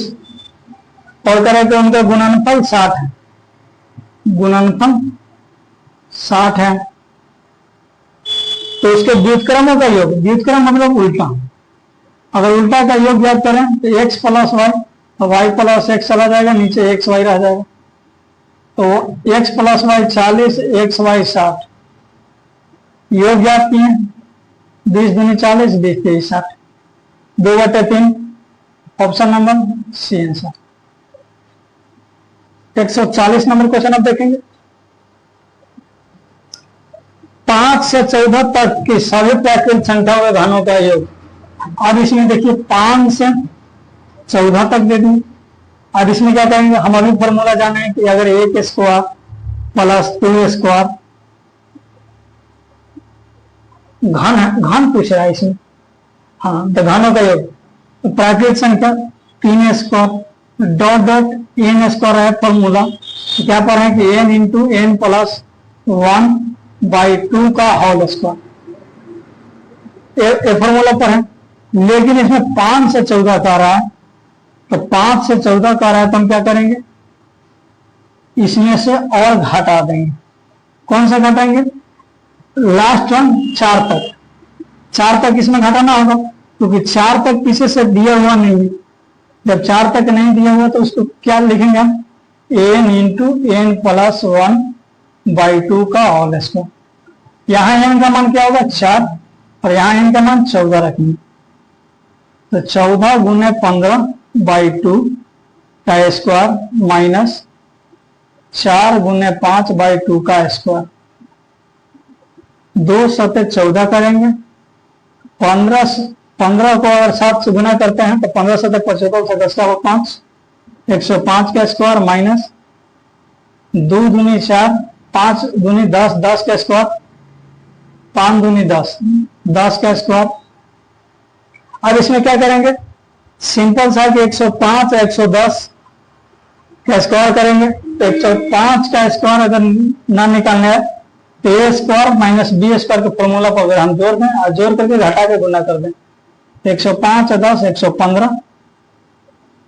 और करें तो उनका गुणनफल 60 है। गुणनफल 60 है, तो उसके व्युत्क्रमों का योग, व्युत्क्रम मतलब उल्टा। अगर उल्टा का योग याद करें तो x प्लस वाई, तो y प्लस x चला जाएगा, नीचे x y रह जाएगा। तो x plus Y 40, x y 60, योग याद किए 20 दूनी 40, 20 23 60, 2/3, option number C answer. 140 number question आप देखेंगे। 5 से 14 तक की सभी प्राकृतिक संख्याओं के घनों का योग। अब इसमें देखिए 5 से 14 तक दे दी। अब इसमें क्या करेंगे, हम अभी फॉर्मूला जाने हैं कि अगर a के स्क्वायर प्लस 2 स्क्वायर, घन है, घन पूछ रहा है इसमें, हाँ तो घनों का योग, तो प्राकृतिक संख्या 3 square dot dot n square है फॉर्मूला, तो क्या पढ़ रहे हैं कि n इंटू n प्लस 1/2 का होल स्क्वायर, ये फॉर्मूला पढ़े। लेकिन इसमें 5 से 14 का रहा है, तो 5 से 14 का रहा है तो हम क्या करेंगे, इसमें से और घटा देंगे। कौन सा घटाएंगे, लास्ट वन 4 तक, 4 तक इसमें घटाना होगा, क्योंकि 4 तक पीछे से दिया हुआ नहीं है। जब 4 तक नहीं दिया हुआ तो उसको क्या लिखेंगे हम, n इंटू n प्लस 1/2 का होल स्क्वायर। यहाँ n का मान क्या होगा 4 और यहाँ n का मान 14 रखेंगे, तो 14 गुने 15/2 का स्क्वायर माइनस 4 गुने 5/2 का स्क्वायर, 2 सते 14 करेंगे, 15 को अगर 7 से गुना करते हैं तो 15 सते 75 से 10 का 5, 105 का स्क्वायर माइनस 2 दूनी 4, 5 दूनी 10, 10 का स्क्वायर, 5 दूनी 10, 10 का स्क्वायर। अब इसमें क्या करेंगे, सिंपल सा कि 105 110 का स्क्वायर करेंगे, तो 105 का स्क्वायर अगर ना निकालना है तो ए स्क्वायर माइनस बी स्क्वायर के फॉर्मूला पर अगर हम जोड़ दें और जोड़ करके घटा के गुना कर दें, 105 10 115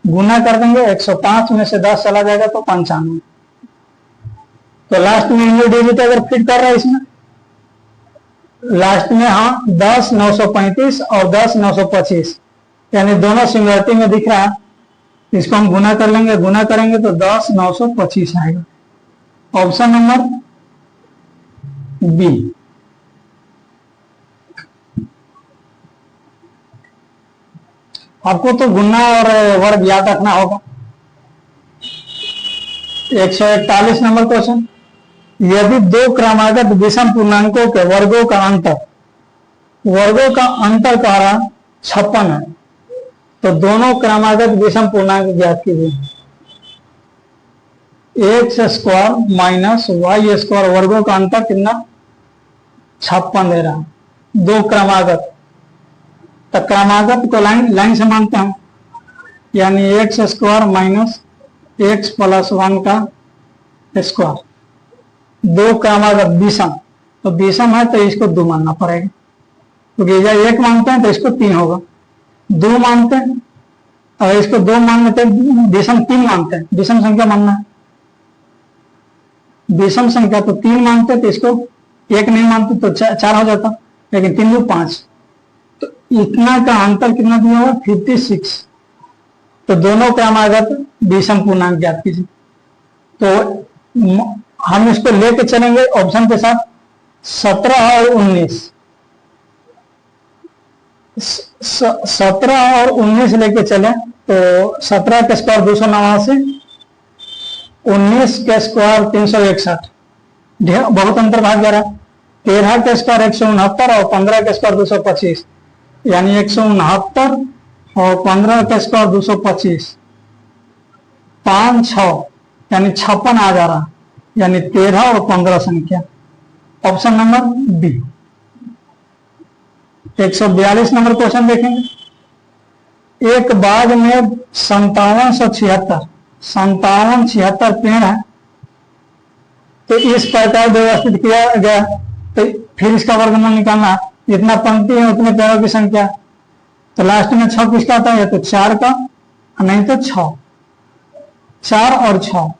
गुना कर देंगे, 105 में से 10 चला जाएगा तो 95, तो लास्ट में ये डिजिट अगर फिट कर रहा है इसमें, लास्ट में हाँ 10 935 और 10 925, यानी दोनों सिंगुलरिटी में दिख रहा है, इसको हम गुना कर लेंगे, गुना करेंगे तो 10 925 आएगा। Option number B. आपको तो गुना और वर्ग याद रखना होगा। 141 नंबर क्वेश्चन, यदि दो क्रमागत विषम पूर्णांकों के वर्गों का अंतर कह रहा 56 है, तो दोनों क्रमागत विषम पूर्णांक ज्ञात कीजिए। X square minus y square वर्गों का अंतर कितना 56 दे रहा है, दो क्रमागत, तो क्रमागत को लाइन से मानते हैं, यानी x square minus x plus 1 का स्क्वायर, दो क्रमागत विषम, तो विषम है तो इसको 2 मानना पड़ेगा, क्योंकि तो 1 मानते हैं तो इसको 3 होगा, 2 मानते हैं और इसको 2 मान लेते हैं, विषम 3 मानते हैं, विषम संख्या मानना है, विषम संख्या तो 3 मानते तो इसको 1 नहीं मानते तो 4 हो जाता, लेकिन 3 2 5, तो इतना का अंतर कितना दिया हुआ 56, तो दोनों क्रमागत विषम पूर्णांक ज्ञात कीजिए। तो हम इसको लेके चलेंगे ऑप्शन के साथ, 17 और 19, 17 और 19 लेके चले तो 17 का स्क्वायर 289, 19 का स्क्वायर 361, बहुत अंतर भाग जा रहा है, 13 का स्क्वायर 169 और 15 का स्क्वायर 225, यानी 169 और 15 का स्क्वायर 225, 5 6 यानी 56 आ जा रहा, यानी 13 और 15 संख्या, option number B. 142 number question देखेंगे, एक बाग में 5776 पेड़ है, तो इस प्रकार व्यवस्थित किया गया, तो फिर इसका वर्गमूल निकालना है, जितना पंक्ति है उतने पेड़ों की संख्या, तो लास्ट में 6 किसका आता है, तो 4 का, नहीं तो 6, 4 और 6,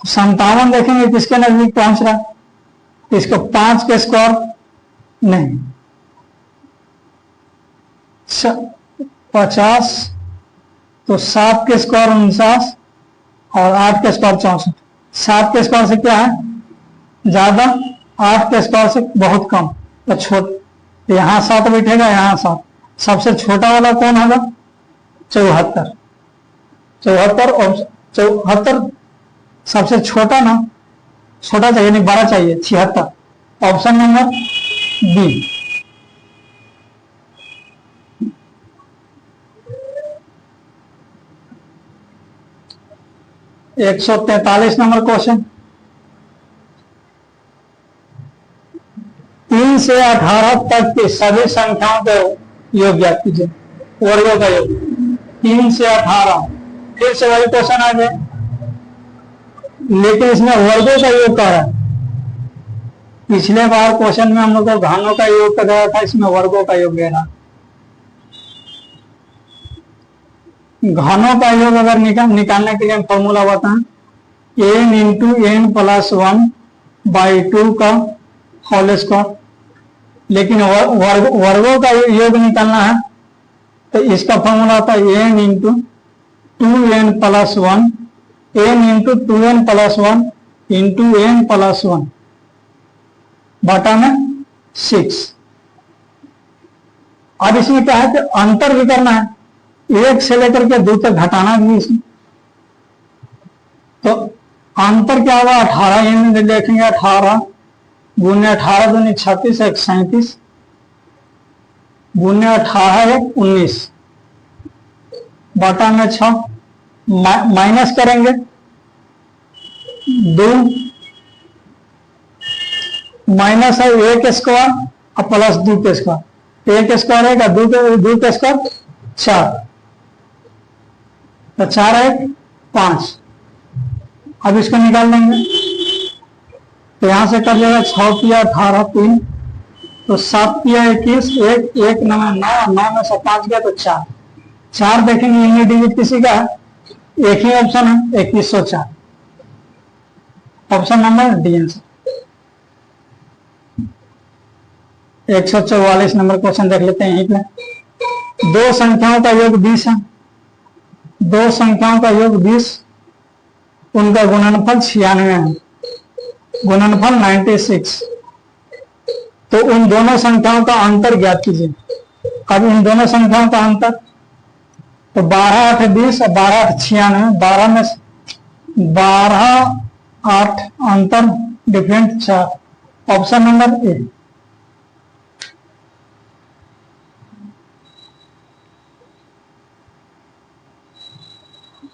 57 देखेंगे किसके नजदीक पहुंच रहा है, तो इसको 5 के स्क्वायर नहीं, 50, तो 7 के स्क्वायर 49 और 8 के स्क्वायर 64, 7 के स्क्वायर से क्या है ज्यादा, 8 के स्क्वायर से बहुत कम, तो छोटा, यहाँ 7 बैठेगा, यहाँ 7, सबसे छोटा वाला कौन होगा 74, 74 और 74 सबसे छोटा ना, छोटा चाहिए नहीं, बड़ा चाहिए 76, ऑप्शन नंबर बी। एक 143 नंबर क्वेश्चन, 3 से 18 तक की सभी संख्याओं का योग ज्ञात कीजिए, वर्गों का योग। 3 से 18, फिर से वही क्वेश्चन आ गया, लेकिन इसमें वर्गों का योग कर रहा है। पिछले बार क्वेश्चन में हम लोग को घनों का योग कर रहा था, इसमें वर्गों का योग ले रहा। घनों का योग अगर निकालने के लिए हम फॉर्मूला बताएं, n इंटू एन प्लस 1/2 का होल स्क्वायर। लेकिन वर्गों का योग निकालना है तो इसका फॉर्मूला होता है n into 2n plus 1, n into 2n plus 1 into n plus 1 बटा में 6। अब इसमें क्या है कि अंतर भी करना है, 1 से लेकर के 2 तक घटाना भी इसमें। तो अंतर क्या होगा, 18 में देखेंगे, 18 गुने 18 दूनी 36, 1 37 गुने 18 1 19 बटा में 6, माइनस करेंगे 2, माइनस है 1 स्क्वायर और प्लस 2 के स्क्वायर, 1 स्क्वायर है 2 के स्क्वायर 4, तो 4 1 5। अब इसको निकाल देंगे तो यहां से कर लेगा 6 पिया 18 3, तो 7 पिया 21, 1 9 9 में से 5 गया तो 4। 4 देखेंगे यूनिट डिजिट किसी का है, एक ही ऑप्शन है 2104, option number D answer. 144 number question देख लेते हैं यहीं पे। 2 संख्याओं का योग 20 है, 2 संख्याओं का योग 20, उनका गुणनफल 96 है, गुणनफल 96। तो उन दोनों संख्याओं का अंतर ज्ञात कीजिए। अब इन दोनों संख्याओं का अंतर, तो 12 8 20 और 12 8 96, 12 में 12 8 अंतर डिफरेंट 4, ऑप्शन नंबर ए।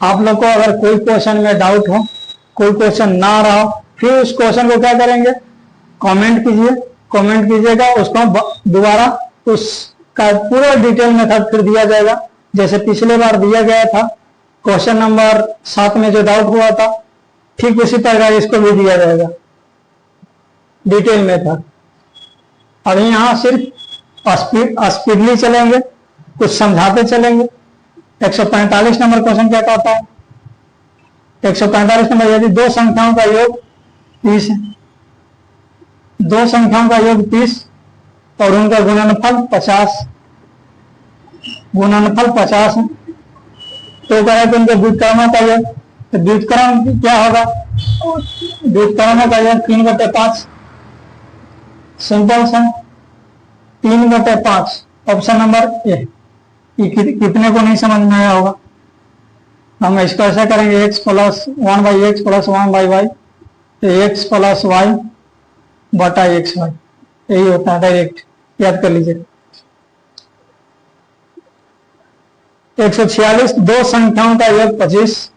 आप लोग को अगर कोई क्वेश्चन में डाउट हो, कोई क्वेश्चन ना रहा हो, फिर उस क्वेश्चन को क्या करेंगे, कमेंट कीजिए, कमेंट कीजिएगा, उसको दोबारा उसका पूरा डिटेल मेथड फिर दिया जाएगा, जैसे पिछले बार दिया गया था क्वेश्चन नंबर 7 में जो डाउट हुआ था, ठीक उसी तरह इसको भी दिया जाएगा डिटेल मेथड। और यहाँ सिर्फ स्पीडली चलेंगे, कुछ समझाते चलेंगे। 145 नंबर क्वेश्चन क्या कहता है, 145 नंबर, यदि 2 संख्याओं का योग 30 है, 2 संख्याओं का योग 30 और उनका गुणनफल 50, गुणनफल 50 है, तो कहे कि उनके व्युत्क्रमों का योग, तो व्युत्क्रम क्या होगा, व्युत्क्रमों का योग 3/5, सिंपल सा 3/5, ऑप्शन नंबर ए। कितने को नहीं समझ में आया होगा, हम इसको ऐसा करेंगे, x plus 1/x plus 1/y, तो x प्लस y बटा xy, यही होता है, डायरेक्ट याद कर लीजिए। 146, 2 संख्याओं का योग 25,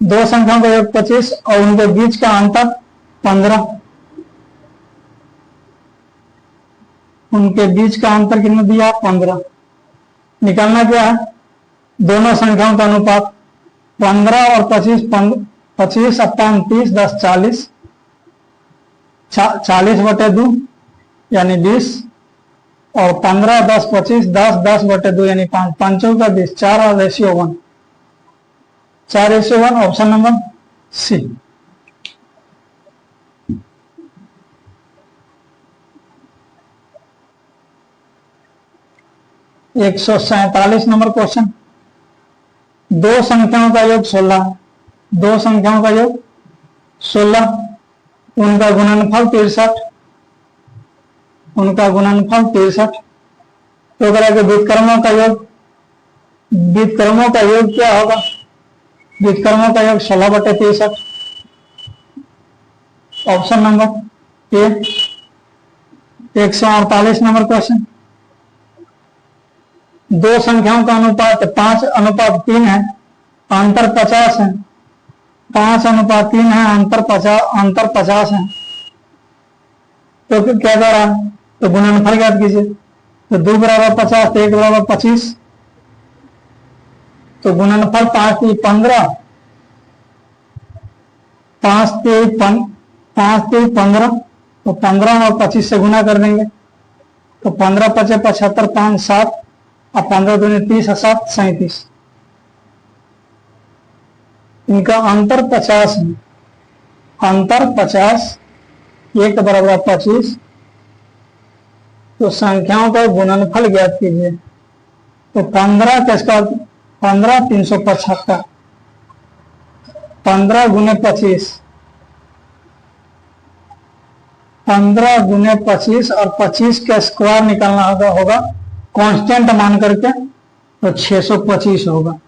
2 संख्याओं का योग 25 और उनके बीच का अंतर 15, उनके बीच का अंतर कितना दिया 15। निकालना क्या है, दोनों संख्याओं का अनुपात 15 और 25, 25 अपॉन 30 10 40, 40/2 यानी 20, और 15 10 25 10 10/2 यानी 5, 5 का 20, 4:1, 4:1, ऑप्शन नंबर सी। एक 147 नंबर क्वेश्चन, 2 संख्याओं का योग 16, 2 संख्याओं का योग 16, उनका गुणनफल 63, उनका गुणनफल 63, तो अगर के व्युत्क्रमों का योग, व्युत्क्रमों का योग क्या होगा, व्युत्क्रमों का योग 16/63, option number A. 148 number question, दो संख्याओं का अनुपात 5:3 है, अंतर 50 है। 5:3 है, अंतर 50 है, तो फिर क्या कर रहा है? तो गुणनफल ज्ञात कीजिए। तो 2 बराबर 50, तो 1 बराबर 25, तो गुणनफल 5 3 15, 5 3 15, तो 15 और 25 से गुना कर देंगे, तो 15 × 5 = 75, 5 7, और 15 दूनी 30 और 7 37। इनका अंतर 50 है, अंतर 50, 1 बराबर 25, तो संख्याओं का गुणनफल ज्ञात कीजिए। तो 15 का स्क्वायर 15 375, 15 गुने 25, 15 गुने 25 और 25 का स्क्वायर निकालना होगा कांस्टेंट मान करके, तो 625 होगा।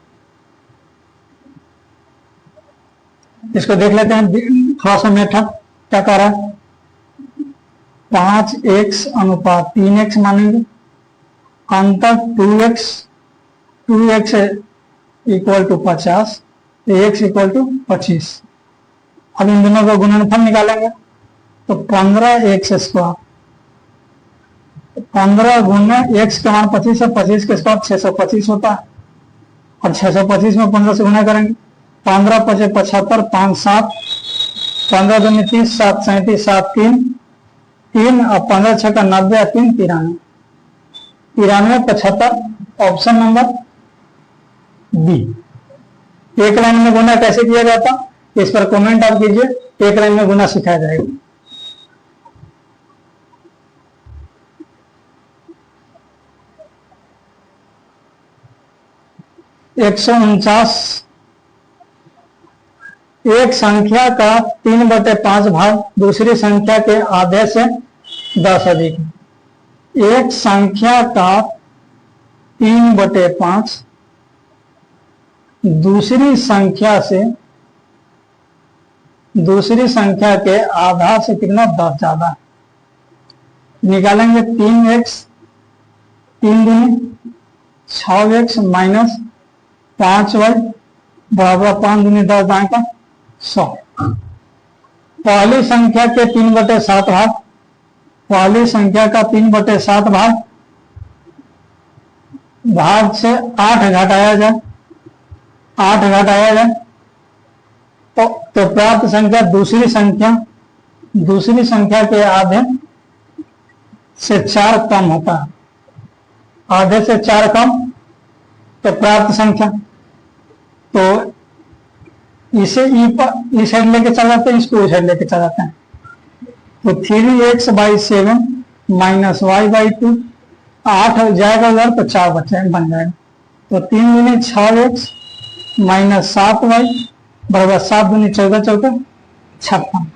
इसको देख लेते हैं थोड़ा सा मेथड क्या कह रहा है। 5x अनुपात 3x मानेंगे, अंतर 2x इक्वल टू 50, तो x इक्वल टू 25। अब इन दोनों का गुणनफल निकालेंगे, तो 15x स्क्वायर, 15 गुने x का मान 25 है, 25 के स्क्वायर 625 होता है, और 625 में 15 से गुना करेंगे, 15 × 5 = 75, 5 7, 15 दूनी 30, 7 37, 7 3 और 15 6 = 90 और 3 93, 93 75, ऑप्शन नंबर बी। एक लाइन में गुना कैसे किया जाता, इस पर कमेंट आप कीजिए, एक लाइन में गुना सिखाया जाएगा। एक एक संख्या का 3/5 भाग दूसरी संख्या के आधे से 10 अधिक। एक संख्या का 3/5 दूसरी संख्या के आधा से कितना 10 ज्यादा। निकालेंगे 3x 3 दूनी 6x माइनस 5y बराबर 5 दूनी 10 दाएं का 100। पहली संख्या के 3/7 भाग, पहली संख्या का 3/7 भाग से 8 घटाया जाए, 8 घटाया जाए, तो प्राप्त संख्या दूसरी संख्या के आधे से 4 कम होता है, आधे से 4 कम, तो प्राप्त संख्या। तो इसे इस साइड लेके चल जाते हैं, इसको इस साइड लेके चल जाते हैं, तो 3x/7 माइनस y/2, 8 जाएगा उधर तो 4 बन जाएगा, तो 3 दूनी 6x माइनस 7y बराबर 7 दूनी 14 14 56।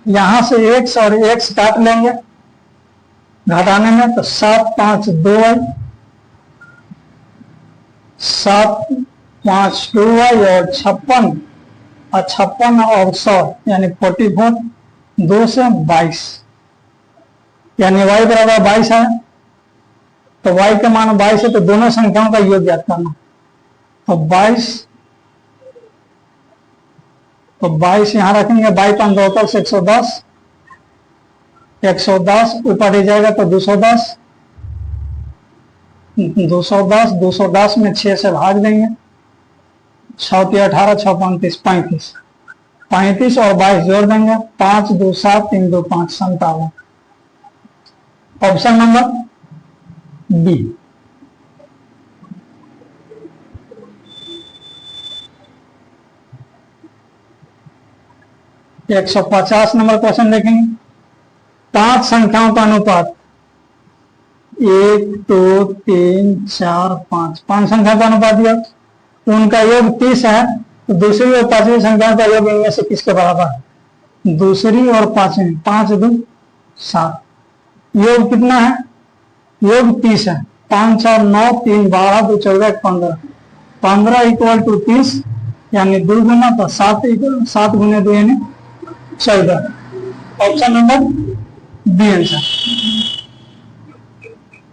यहां से x और x काट लेंगे घटाने में, तो 7 5 2y, 7 5 2y और 56 और 56 और 100 यानी 44, 2 से 22, यानी y बराबर 22 है, तो y का मान 22 है, तो दोनों संख्याओं का योग ज्ञात करना। तो 22 यहां रखेंगे, 22 5 2 से 110, 110 ऊपर ही जाएगा तो 210, 210 में 6 से भाग देंगे, 6 × 18 6 35 35, 35 और 22 जोड़ देंगे, 5 2 7 3 2 5 57। Option number B. एक 150 नंबर क्वेश्चन देखेंगे। 5 संख्याओं का अनुपात 1 2 3 4 5, 5 संख्या का अनुपात दिया, उनका योग 30 है, तो दूसरी और पांचवी संख्या का योग इनमें से किसके बराबर है? दूसरी और पांचवी, 5 2 7, योग कितना है? योग 30 है। 5 4 9 3 12 2 14 15, 15 इक्वल टू 30, यानी 2 गुना, तो 7 गुने 2 यानी 14। Option number B answer.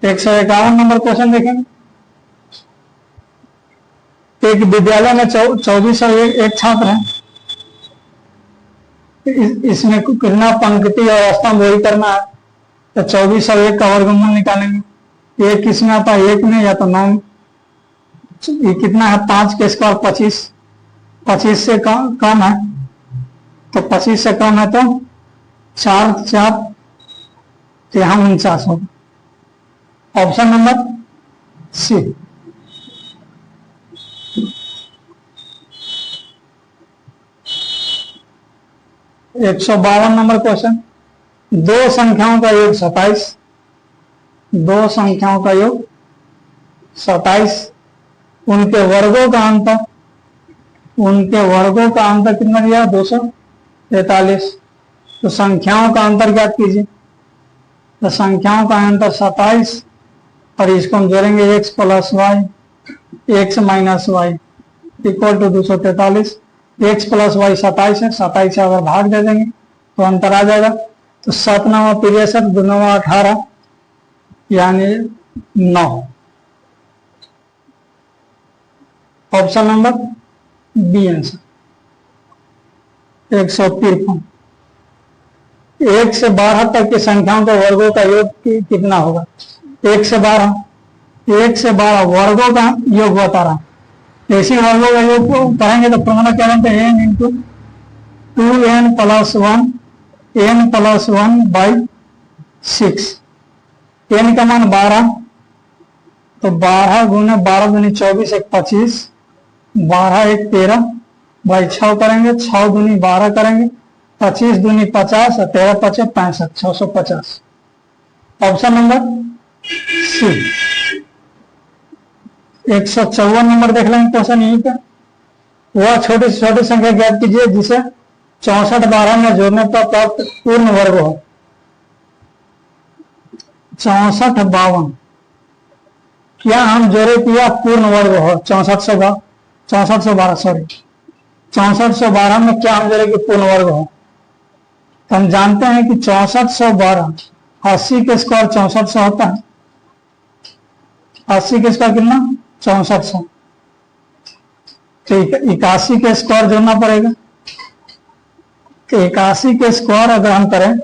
151 number question देखेंगे। एक विद्यालय में 2401 छात्र है, इसमें कितना पंक्ति और स्तंभ वही करना है, तो 2401 का वर्गमूल निकालेंगे। एक किसमें आता है, 1 में या तो 9 में। ये कितना है, 5 के स्क्वायर 25, 25 से कम है, तो 25 से कम है तो 4 तो यहाँ 49 होगा। Option number C. एक 152 नंबर क्वेश्चन। दो संख्याओं का योग 27, दो संख्याओं का योग 27, उनके वर्गों का अंतर, उनके वर्गों का अंतर कितना दिया, 243। तो संख्याओं का अंतर ज्ञात कीजिए। तो संख्याओं का अंतर 27 और इसको हम जोड़ेंगे x plus y, x minus y equal to 243। x plus y 27 है, 27 से अगर भाग दे देंगे तो अंतर आ जाएगा। तो 7 9 63, 2 9 18 यानी 9। Option number B answer. 153। 1 से 12 तक की संख्याओं के वर्गों का योग कितना होगा। 1 से 12, 1 से 12 वर्गों का योग बता रहा। ऐसे वर्गों का योग करेंगे तो फॉर्मूला क्या बनता है, n into 2n plus 1 n plus 1 by 6। n का मान 12, तो 12 गुने 12 दूनी 24, 1 25, 12 1 13 बाई 6 करेंगे, 6 दूनी 12 करेंगे, 25 दूनी 50 और 13 5 65, 650। ऑप्शन नंबर सी। 154 नंबर देख लेंगे क्वेश्चन यहीं पे। वह छोटी से छोटी संख्या ज्ञात कीजिए जिसे 64 12 में जोड़ने पर प्राप्त पूर्ण वर्ग हो। 64 52 क्या हम जोड़े किया पूर्ण वर्ग हो। 6412 सॉरी 6412 में क्या हम जोड़े कि पूर्ण वर्ग हो। तो हम जानते हैं कि 6412 80 के स्क्वायर 6400 होता है। 80 के स्क्वायर कितना 6400, तो 81 के स्क्वायर जोड़ना पड़ेगा। तो 81 के स्क्वायर अगर हम करें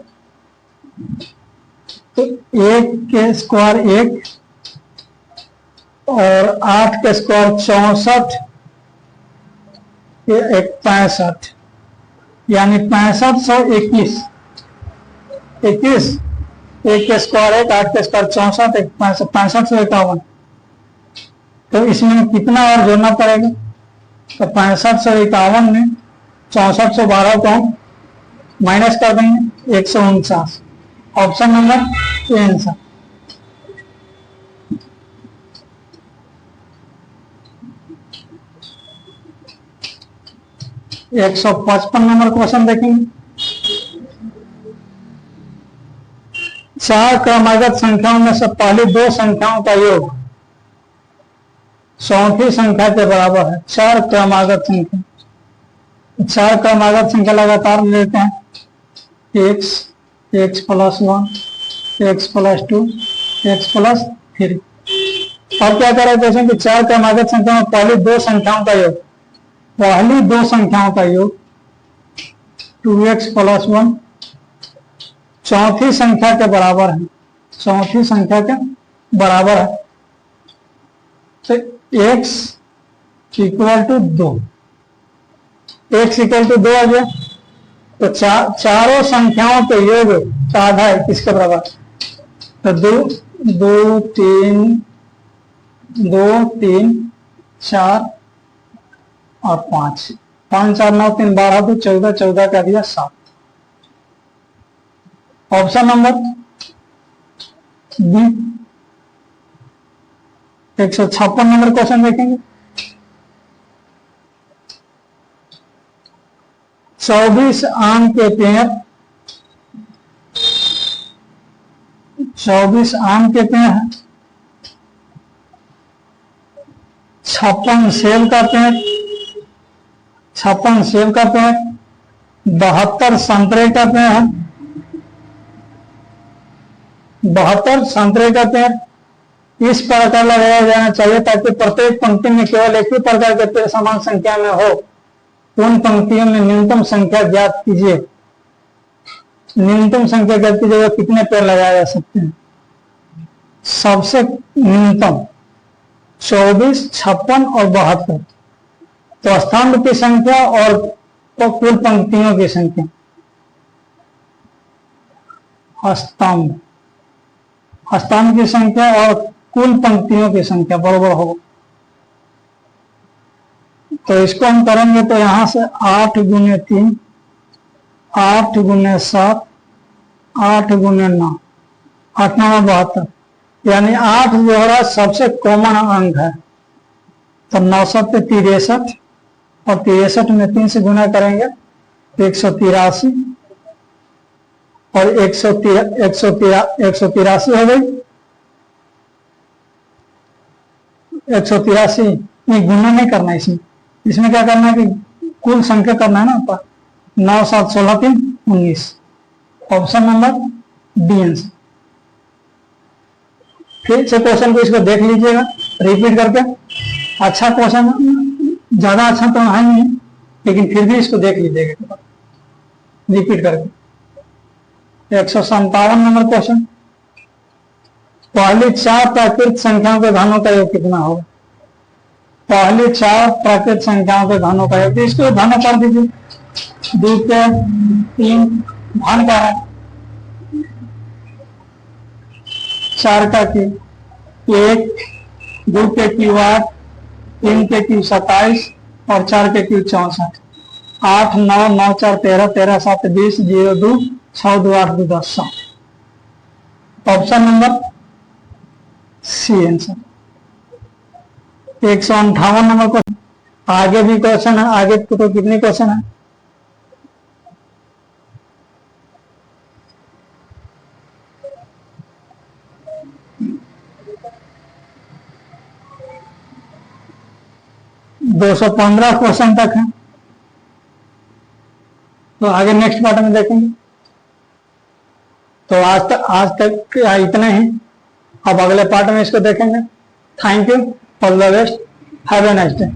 तो 1 के स्क्वायर 1 और 8 के स्क्वायर 64, 65 यानी 6521। 21 1 के स्क्वायर 1, 8 के स्क्वायर 64, 6551। तो इसमें कितना और जोड़ना पड़ेगा। तो 6551 में 6412 को माइनस कर देंगे, 149। Option number A answer. एक 155 नंबर क्वेश्चन देखेंगे। 4 क्रमागत संख्याओं में से पहली 2 संख्याओं का योग चौथी संख्या के बराबर है। 4 क्रमागत संख्या, 4 क्रमागत संख्या लगातार लेते हैं। x plus 1, x plus 2, x plus 3। अब क्या कर रहे हैं कि 4 क्रमागत संख्या में पहली 2 संख्याओं का योग, पहली 2 संख्याओं का योग 2x प्लस 1 चौथी संख्या के बराबर है। चौथी संख्या के बराबर है तो x equal to 2, x equal to 2 आ गया। तो चारों संख्याओं के योग का आधा है किसके बराबर। तो 2 3 4 और 5, 5 4 9 3 12 2 14, 14 का दिया 7। Option number B. 156 number question देखेंगे। 24 आम के पेड़, 24 आम के पेड़ है, 56 सेब का पेड़ 56 सेब का पेड़, 72 संतरे का पेड़ है, 72 संतरे का पेड़ इस प्रकार लगाया जाना चाहिए ताकि प्रत्येक पंक्ति में केवल एक ही प्रकार के पेड़ समान संख्या में हो। उन पंक्तियों में न्यूनतम संख्या ज्ञात कीजिए। न्यूनतम संख्या ज्ञात कीजिएगा कितने पेड़ लगाए जा सकते हैं। सबसे न्यूनतम 24, 56 और 72। तो स्तंभ की संख्या और तो कुल पंक्तियों की संख्या, स्तंभ स्तंभ की संख्या और कुल पंक्तियों की संख्या बराबर होगा। तो इसको हम करेंगे तो यहां से 8 गुने 3, 8 गुने 7, 8 गुने 9, 8 9 72, यानी 8 जो है सबसे कॉमन अंक है। तो 9 7 63 और 63 में 3 से गुना करेंगे 183 और 183 हो गई। 183 नहीं, गुना नहीं करना इसमें क्या करना है कि कुल संख्या करना है ना। 9 7 16 3 19, ऑप्शन नंबर डी आंसर। फिर से क्वेश्चन को इसको देख लीजिएगा रिपीट करके। अच्छा क्वेश्चन, ज्यादा अच्छा तो है नहीं, लेकिन फिर भी इसको देख लीजिएगा रिपीट करके। 157 नंबर क्वेश्चन, पहली 4 प्राकृत संख्याओं के घनों का योग कितना होगा। पहली 4 प्राकृत संख्याओं के घनों का योग, इसको घन कर दीजिए। 2 के 3 घन का है, 4 का की 1, 2 के क्यू 8, 3 के क्यू 27 और 4 के Q 64। 8 9 9 4 13 13 7 20 0 2 6 2 8 2 10 7। Option number C answer. 158 number question, आगे भी क्वेश्चन है। आगे तो कितने क्वेश्चन है। दो 215 क्वेश्चन तक है। तो आगे नेक्स्ट पार्ट में देखेंगे। तो आज तक इतना ही। अब अगले पार्ट में इसको देखेंगे। Thank you, all the best, have a nice day.